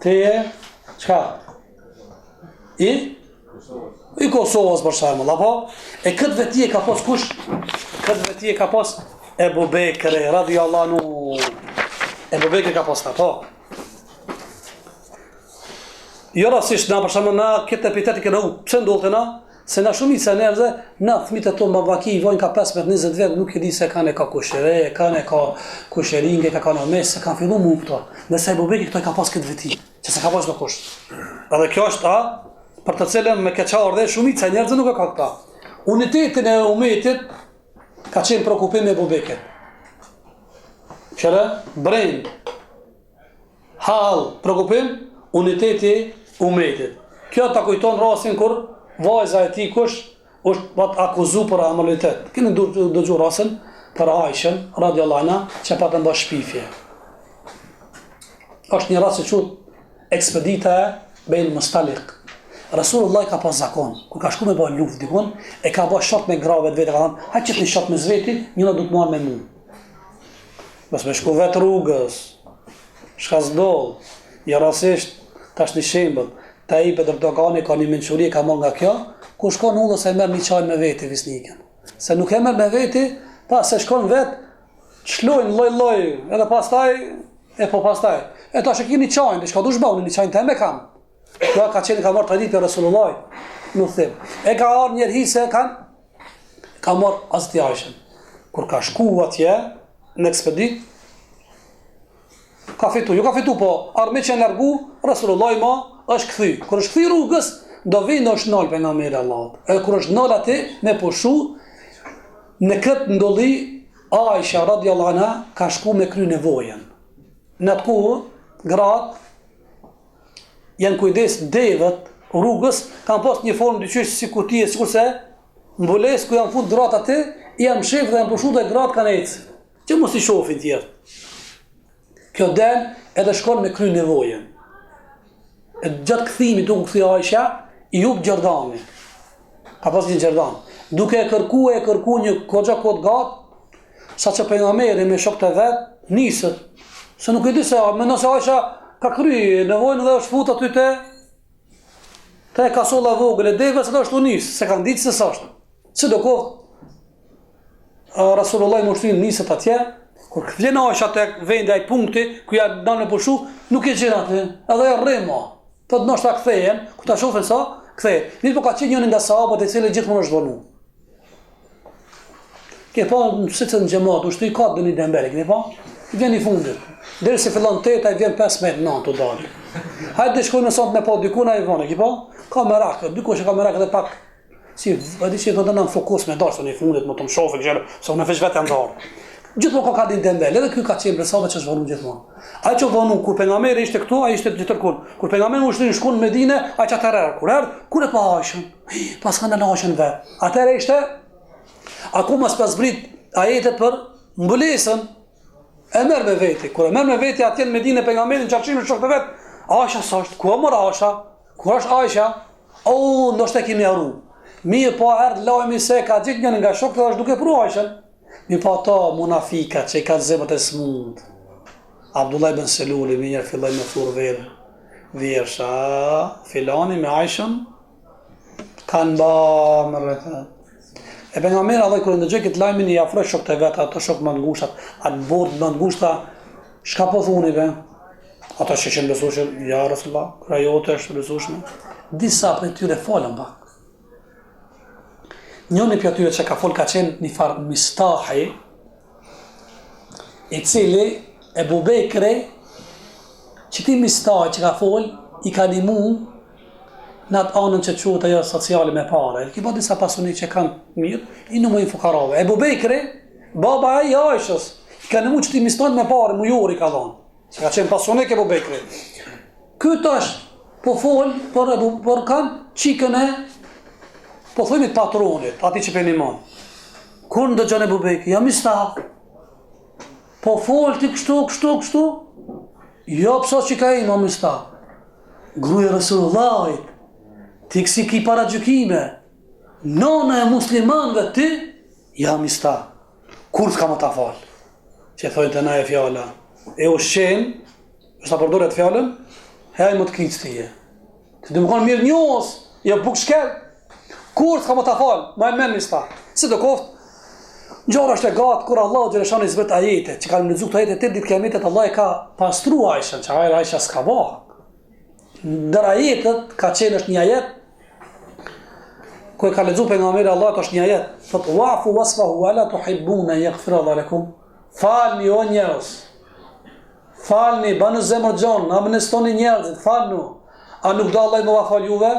Te e, qka? I Kosovës për shembull, apo? E këtë veti e ka pas kush? Këtë veti e ka pas Abu Bekri radhiyallahu anhu. Abu Bekri ka pas apo? Jo rastisht na për shembull na këtë epitet që na pse ndodhte na? Se na shumica njerëzve, na fëmijët e tonë babaki i vojnë ka 15-20 vjet, nuk e di se kanë ka kushëre, kanë ka kushëringe, kanë mes, se kanë filluar më këto. Nëse Abu Bekri këto i ka pas këtë veti, që se ka pas në kusht. Edhe kjo është për të cilën me keqardhe shumica njerëzve nuk e ka këta. Unitetin e umetit ka qenë prekupim me Abu Bekrit. Qëre, brend, hall, prekupim, uniteti umetit. Kjo ta kujton rastin kur vajza e tij kush është pat akuzu për amalitet. Keni dëgju rasën për Aishën, radiallahu anha, që patë mba shpifje. Është një rast që quhet ekspedita e Bejn Mustalik. Rasulullah ka pas zakon, kur ka shku me bë luftë dikun, e ka bë shot me grave vetë, ka thënë, "Ha çet një shot me zveti, njëra do të marr me mua." Mos me shku vetë rrugës. Shka s'doll. Ja rasisht tash një shembull, Tayyip Erdogani ka një mençuri ka marrë nga kjo, ku shkon ullës e merr një çaj me veti visnikën. Se nuk e merr me veti, pas se shkon vet, çlojnë lloj-lloj, edhe pastaj, e tash e keni çajin, diçka dush bëu, një çajin tëm e kam. Kjo ka qenë ka marrë traditë Rasulullah, nuk them. E ka ardhur një herë se ka marrë Hazreti Aishën. Kur ka shku atje në ekspedit, ka fitu, po arme që e largu, Rasulullah ma është këthy. Kur është këthy rrugës, do vinë është nalë për nga mire Allah. E kur është nalë ati, me pushu, në këtë ndolli, Aisha radiallahu anha ka shku me kry nevojen. Në atë kohë, gratë, janë kujdes devët rrugës, kanë pas një formë dyqysh si kutije, sikur se mbules ku janë fut gratë aty, janë shef dhe janë pushu dhe gratë kanë ecë. Që mos i shofin tjerë. Kjo del edhe shkon me kry nevojen. E gjatë këthimi duke këthi Aisha, i jub Gjerdani. Ka pas një Gjerdan. Duke e kërku një kogja kod gatë, sa që pejgamberi me shok të vetë, nisët. Se nuk e di se, nëse Aisha ka kry nevojnë dhe është fut aty te kasolla vogël e deve, se do është u nisë, se kanë ditë se sa është. Se do kohë, Rasulullah më shtrin nisët atje, kur vjen Aisha te vendi ai punkti ku ja dalën me pushu, nuk e gjen atë, edhe e rrema. Po të ndoshta kthehen, ku ta shohin sa, kthehen. Mirë po ka qenë njëri nga sahabët i cili gjithmonë është vonu. Ke pa siç në xhamat, u shtoi kat doni dembele, keni pa? Vjen i fundit. Derisa fillon 8, ai vjen 15 9 u dal. Hajde shkojmë sot me pa diku na i vonë, ke pa? Ka merak, dikush ka merak edhe pak. Si, vadi që do të ndan fokus me dorë në fundit, më të më shohë gjë, se unë veç vetë ndar. Gjithmonë ka din dembele, edhe ky ka qenë besohet që është vonu gjithmonë. Ai që vonu kur pejgamberi ishte këtu, ai ishte gjithërkun. Kur pejgamberi u shtrin shkon në Medinë, ai çatërer. Kur e pa Aishën? Pas kanë në Aishën vet. Atëherë ishte akoma s'pas zbrit ajetet për mbulesën. E merr me veti. Kur e merr me veti atje në Medinë pejgamberin çarçim shok të vet. Aisha sa është? Ku mor Aisha? Ku është Aisha? Oh, ndoshta kemi harru. Mirë po erdh lajmi se ka gjithë njën nga shokët dhe është duke pru Aishën. Mirë po ato munafika që i ka zemët e smund. Abdullah ibn Seluli, mirë filloj me thurë verë. Vjersha, filani me Aishën, kanë ba më rrëtët. E për nga mirë, Allah kërë ndëgjë këtë lajmin i afroj shokët e vetë, ato shokët më të ngushtat, atë bordë më të ngushta, shka po thuni be? Ato që shenë besushën, ja Rasulullah, kërë jote është besushme. Disa për tyre folën bak. Njëni për atyre që ka folë ka qenë një farë Mistahi, i cili Ebu Bekri, që ti Mistahi që ka folë, i ka një mu në atë anën që quhet ajo sociale me pare. Ki ba disa pasuni që kanë mirë, i në mujnë fukarave. Ebu Bekri, baba e i Aishës, i ka një mu që ti Mistahi me pare, mujori ka dhonë, që ka qenë pasunik Ebu Bekri. Këtë është po folë, por kanë qikën e po thujmit patronit, ati që për një manë. Kur në dëgjën e Bubeki, jam i stafë. Po folë ti kështu. Jo pëso që ka i, mam i stafë. Gruje Rasulullahit, ti kësi ki para gjykime. Nona e muslimanve ti, jam i stafë. Kur s'ka më ta falë? Që thojnë të na e fjalla. E u shenë, është ta përdoret fjallën, hej më të kicë tije. Të dhe më konë mirë njës, jo buk shkel. Kur s'ka më ta falë, ma e men një sta. Si do koftë, njërë është e gatë, kur Allah Gjereshani zbët ajete, që ka në nëzuk të ajete, të ditë kiametet, Allah e ka pastru Aishën, që hajrë Aisha s'ka bëha. Ndër ajetet, ka qenë është një ajet, ku e ka lezu për nga mërë Allah, të është një ajet, thëtë, wafu wasfahu ala të hibbune, jekfira dhe lekum, falni o njerës, falni, banë zemër gjonë, amnestoni njerëzit, falnu, a nuk do Allah i më vafal juve?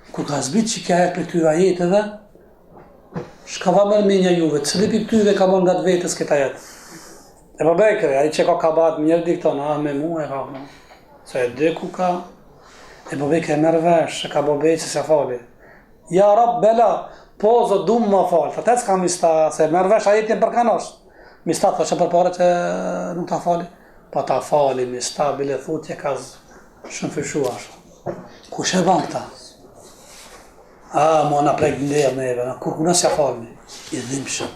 Kur ka zbit që ka herë për këtyve ajeteve, shka va mërë minja juve, cëli për këtyve ka mërë nga të vetës këta jetë. E për Bekri, a i që ka kabat njërë di këto, me mu e ka mu. Se e dhe ku ka, e për Bekri e mërë vesh, e ka bëbej që se fali. Ja rab bela, po zot du më falë, thot s'ka mista, se merr vesh ajetin për kanosh. Mista thot që përpare që nuk ta fali, po ta fali mista bile thutje ka shumë fyshuar. Kush e ban këta? Mo na prek ndërë neve, kur nësja falmi, i dhimshëm,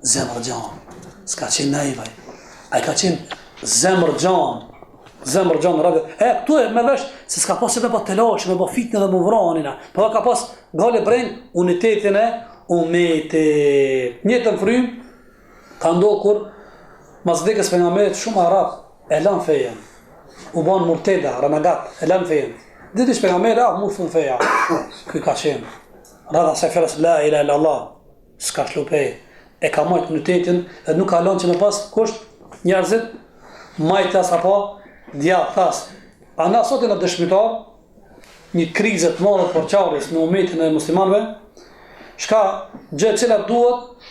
zemër gjanë, s'ka qenë naivaj, a i ka qenë zemër gjanë, radhe. Këtu e me vesh, se s'ka pas e me ba telash, me ba fitnë dhe më vranina, po ka pas gale breng unitetin e umetit. Njëtën frym, ka ndohë kur, mas vdekës pejgamberit shumë arab, e lan fejen, u ban murteda, ranagat, e lan fejen. Ditish pejgamberi, murfën feja, kuj ka qenë. Radha se fjerës, la ila ila Allah, s'ka shlupej, e ka majtë unitetin, dhe nuk ka lanë që me pas, kusht, njerëzit, majtë as apo, djatë thas. A na sot e në dëshmitar, një krizet madhe të përqarjes në umetin e muslimanve, shka gjë cilat duhet,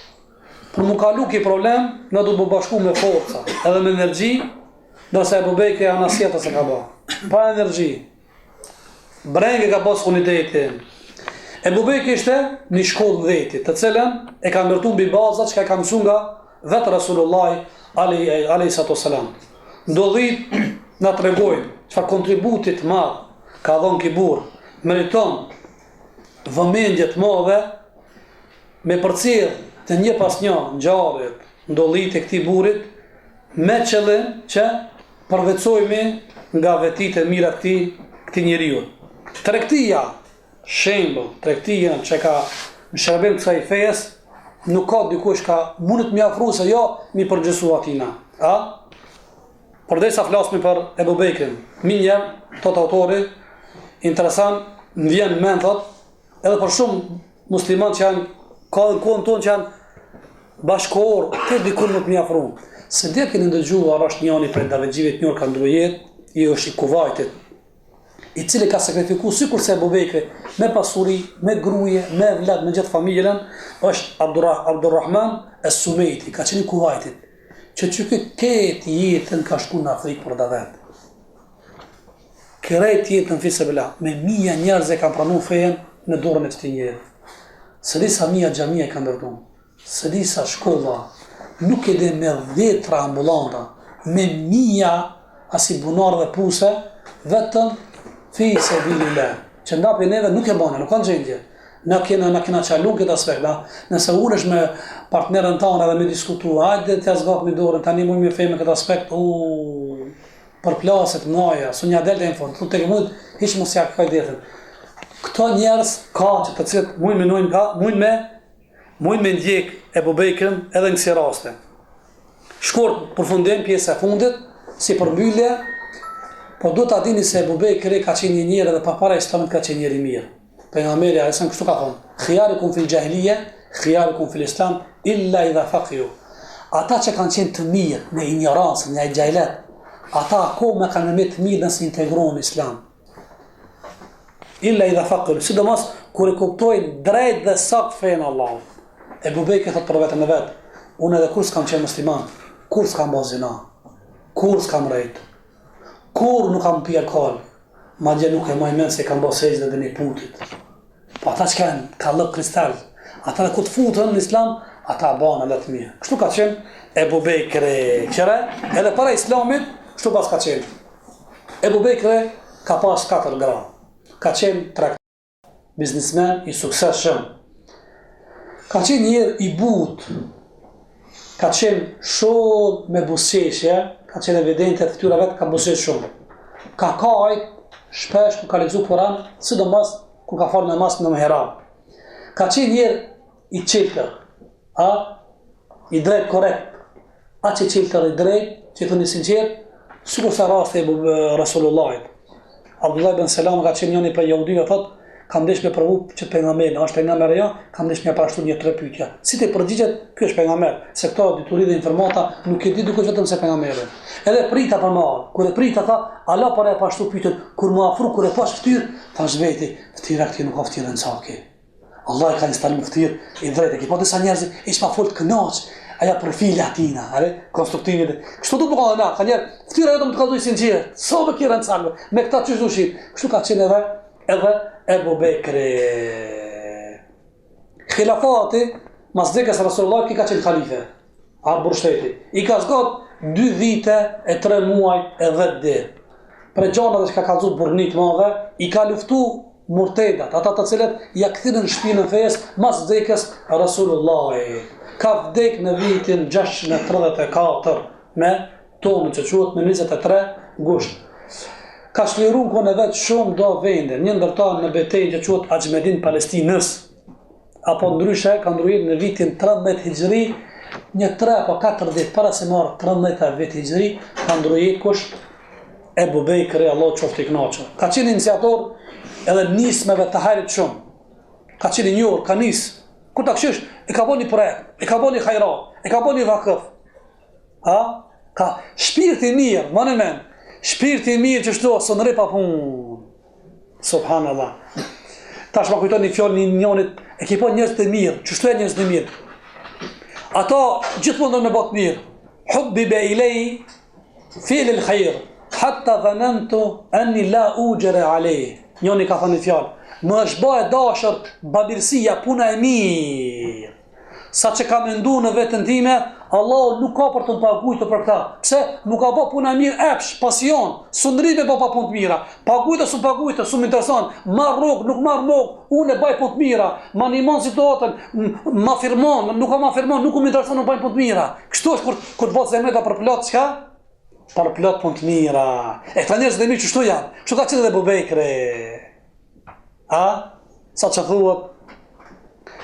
për mu kalu ki problem, në du të bashku me forca, edhe me energji, dërsa Ebu Bekri anasjeta se ka ba. Pa energji. Brenge ka pas unitetin. Ebu Bekri ishte një shkollë dheti, të cilën e ka ndërtu mbi bazat që ka mësu nga vetë Rasulullahi a.s. Ndodhit na tregojnë çfarë kontributit madh ka dhënë ky burr, meriton vëmendje të madhe me përcjell të një pas një ngjarjet, ndodhit e këtij burrit me qëllim që përvecojmë nga vetitë e mira këtij njeriu. Tregtia, shembull, tregtia që ka në shërbim të kësaj fejes, nuk ka dikush ka mundet më afru se jo mi përgjësu atina. Por derisa flasmi për Ebu Bekrin, minja, tot autori, interesant, më vjen mend thot, edhe për shumë musliman që janë, ka në kohën tonë që janë bashkohor, këtë dikun nuk më afru. Se dhe keni ndëgjuar është njëri prej davexhive të njërë ka ndrujet, i është i Kuvajtit, i cili ka sakrifiku sikur se Ebu Bekri me pasuri, me gruje, me vlad, me gjithë familjen, është Abdurrahman es-Sumejti, ka qenë i Kuvajtit, që këtë jetën ka shku në Afrikë për davet. Kërejt jetën fisebila, me mija njerëz e kanë pranu fejen në dorën e këtij njeri. Së di sa mija xhamia e kanë ndërtu, së di sa shkolla, nuk e dhe me 10 ambulanta, me mija asi bunar dhe puse, vetëm fi se bilillah, që ndapi neve nuk e bane, nuk kanë gjendje. Na kena qalu këtë aspekt, nëse unesh me partnerën tanë edhe me diskutu, hajde t'ja zgat me dorën, tani mujmë me fejme këtë aspekt, për plaset, mnaja, su një del të info, të ke mujt, hiq mos ja kaj detën. Këto njerës ka që të cilët mujnë me ndjek Ebu Bekrin edhe në kësi raste. Shkurt përfundim pjesë e fundit, si përmbyllje, po do ta dini se Ebu Bekri ka qenë një njerë dhe pa para islamit ka qenë njeri mirë. Pejgamberi alayhis kështu ka thonë: "Khiyarukum fil jahiliya, khiyarukum fil islam illa idha faqihu." Ata që kanë qenë të mirë në ignorancë, në xhahilet, ata akoma kanë më të mirë nëse integrohen në islam. Illa idha faqihu, sidomos kur e kuptojnë drejt dhe sakt fen Allahut. Ebu Bekri thotë për vetën e vet: "Unë edhe kur s'kam qenë musliman, kur s'kam bërë zina, kur s'kam rejt, kur nuk kam pi alkool, madje nuk e maj mend se kam bërë sejdë dhe një putit." Po ata që kanë kallëp kristal, ata dhe ku të futën në islam, ata banë edhe të mirë. Kështu ka qenë Ebu Bekri, qëre, edhe para islamit, kështu pas ka qenë. Ebu Bekri ka pas 4 gra, ka qenë traktor, biznismen i suksesshëm, ka qenë njerë i but, ka qenë shumë me busqeshje, ka qenë evidente të këtyra vetë, ka busqesh shumë. Ka kajt, shpesh ku ka lexu Kur'an, sidomos ku ka falë namaz në mihrab. Ka qenë njerë i qiltër, i drejt korrekt, që qiltër i drejt, që të një sinqer, sikur sa rast e Rasulullahit. Abdullah ibn Selam ka qenë njëri për jahudive, thotë, kam desh me provu që pejgamberi, është pejgamber jo, kam desh me parashtu një 3 pyetje. Si të përgjigjet, ky është pejgamber, se këto dituri dhe informata nuk e di duke vetëm se pejgamberi. Edhe prita për mal, kur e prita tha, Allah para e pashtu pyetën, kur më afru, kur e pash ftyrë, thash veti, ftyra këti nuk ka ftyrë në caki. Allah e ka instalu ftyrë i drejtë, ki po disa njerëz ish pa fol të kënaq, aja profili atina, konstruktimit. Kështu do të bëjë na, ka njerë, ftyra vetëm të kallzoj sinqert, sa më kirën cakë, me këta çish dushit. Kështu ka qenë edhe Ebu Bekri. Khilafati, mas vdekjes së Rasulullah, ki ka qenë khalife, arbër shteti. I ka zgat 2 vite e 3 muaj e 10 ditë. Për gjanat që ka kallzu burnit madhe, i ka luftu murtedat, ata të cilët ja kthinën shpinën fes mas vdekjes Rasulullahit. Ka vdek në vitin 634 me tonën që quhet me 23 gusht. Ka shliru në kone vetë shumë do vende, një ndërta në betejnë që quhet Axhmedin Palestinës, apo ndryshe ka ndrujit në vitin 13 hijri, një 3 apo 4 ditë para se marrë 13 vit hijri, ka ndrujit kush? Ebu Bekri, Allah qoftë i kënaqur. Ka qenë iniciator edhe nismeve të hajrit shumë. Ka qenë një orë, ka nisë. Kur ta këshish, e ka bo një projekt, e ka bo një hajrat, e ka bo një vakëf. Ka shpirti mirë, më në men, shpirti mirë që shtu, së në ripa punë. Subhanallah. Tash ma kujton një fjallë një njonit, e ki po njërës të mirë, që shtu e njërës të mirë. Ata gjithë mundën me botë mirë. Hubbi be i lej, fili l'khajrë, hatta dhanantu anni la ujere alej. Njoni ka thënë një fjallë. Më është bëhe dashër babirësia, puna e mirë. Sa që ka mendu në vetën time, Allah nuk ka për të më pagujtë për këta. Pse? Nuk ka po puna e mirë, epsh, pasion, su ndrime po pa punë të mira. Pagujtë, su më interesan, marë rogë, nuk marë rogë, unë e baj punë të mira, ma një situatën, ma firmon, nuk ka ma firmon, nuk më interesan, nuk baj punë të mira. Kështu është kur të botë zemreta për plot, qka? Për plot punë të mira. E këta njerëz dhe mi që shtu janë, që ka qenë dhe Ebu Bekri. Sa që thuhet,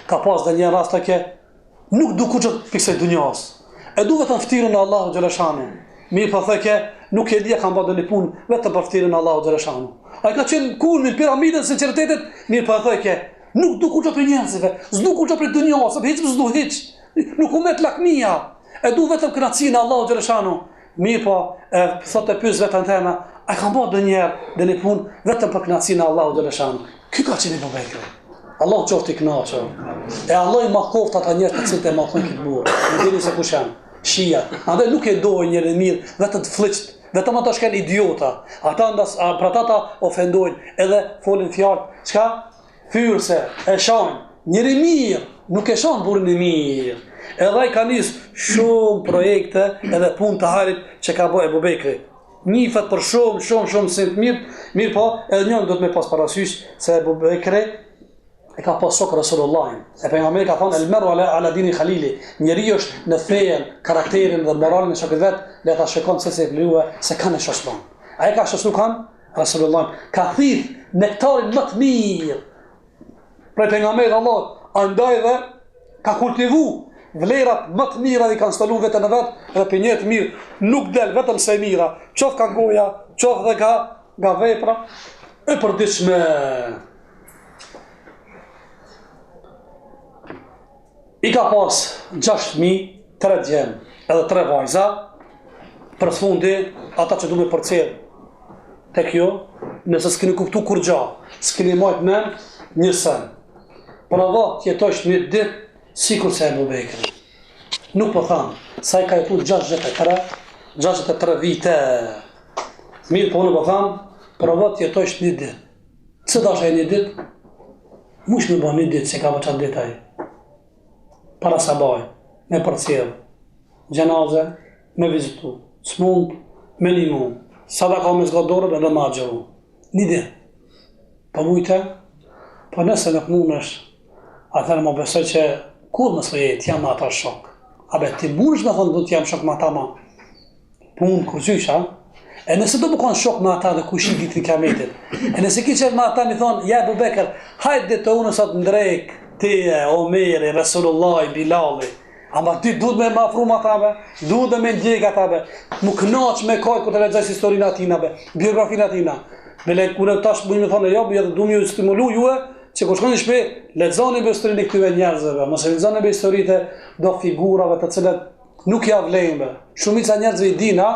ka pas dhe një rast të ke, nuk du ku që të piksej dunjas. E du vetëm ftirën e Allahu Gjeleshanu. Mirë për theke, nuk e dhja kam ba dhe një punë, vetëm për ftirën e Allahu Gjeleshanu. A i ka qenë kulmin, piramidën, sinceritetit, mirë për theke, nuk du ku që për njerëzive, zdu ku që për dunjas, heqë zdu heqë, nuk u met lakmia. E du vetëm kënaqësinë e Allahu Gjeleshanu. Mirë po, thot e pys vetëm tema, a i kam ba dhe njerë dhe një punë, vetëm për kënaqësinë e Allahu Gjeleshanu. Ky ka qenë Ebu Bekri. Allah qoftë i kënaqur. E Allah i makoft ata njerëz të cilët e makojnë këtë burr. Nuk dini se kush janë. Shia. Andaj nuk e dojnë njëri mirë, vetëm të fliqt, vetëm ata shkën idiota. Ata për ata ofendojnë edhe folin fjalë, çka? Fyrse, e shohin. Njëri mirë, nuk e shohin burrin e mirë. Edhe ai ka nis shumë projekte edhe punë të harit që ka bëu Ebu Bekri. Nifet për shumë se mirë po, edhe njën do të me pas parasysh se Ebu Bekri e ka pas shok Rasulullahin. E pejgamberi ka thonë, el meru ala dini khalili, njeri është në fejen, karakterin dhe moralin e shokit vetë, le ta shikon se e vlerua se kanë e shoshman. A e ka shoshnu kanë? Rasulullahin. Ka thith nektarin më të mirë prej pejgamberit Allah, andaj dhe ka kultivu vlerat më të mira dhe i kanë stalu vetën e vetë dhe për njëtë mirë nuk del vetëm se mira, qof ka goja, qof dhe nga vepra e përditshme. I ka pas 6.000, 3 djemë edhe 3 vajza, për fundi ata që du me përcel te kjo, nëse s'keni kuptu kur gja, s'keni majt men një sen. Prava t'jetosh një dit sikur se Ebu Bekri. Nuk po thamë, sa i ka jetu 63 vite. Mirë po nuk po thamë, prova t'jetosh një dit. Cë dashe një dit? Mush me ba një dit, se ka po qatë ditaj. Para sabaj, me përcjell, gjenaze, me vizitu, smund, me limun, sadaka me zgadorët edhe ma gjëru. Një dit. Po mujte, po nëse nuk mundesh, atëherë më besoj që kur më jetë jam ata shok. Abe ti mundesh me thonë do të jam shok me ata ma. Punë kur qysha. E nëse do më konë shok me ata dhe ku ishin ditë në kiametit. E nëse ki qef me ata mi thonë, ja Ebu Bekër, hajtë dhe të unë sot ndrejk, ti, Omeri, Resulullah, Bilali. Ama ti duhet me mafru me ata be, duhet me ndjek ata be. Mu knaq me kaj ku të lexojsh historinë atina be, biografinë atina. Bele kur tash bëjmë me thonë, jo, du më ju stimulu juve, që kur shkoni në shtëpi, lexoni historinë e këtyre njerëzve, mos e lexoni historitë do figurave të cilat nuk ja vlejnë. Shumica njerëzve i dinë,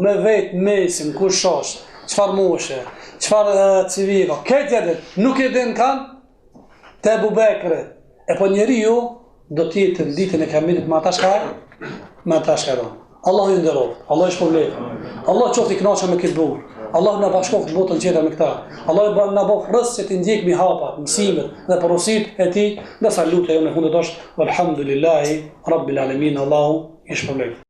me vetë mesin, ku shosh, çfarë moshe, çfarë civila, këtë nuk e din kanë te Ebu Bekri. E po njeriu do të jetë në ditën e kiametit me ata shka, me ata shka. Allah ju nderoft, Allah ju shpërblet. Allah qoftë i kënaqur me këtë burr. Allah na bashkoft botën tjetër me këta. Allah na bëf rës që të ndjekmi hapat, mësimet dhe porositë e tij. Në salutë jonë hundëdosh, walhamdulillahi rabbil alamin. Allahu i shpëlbej.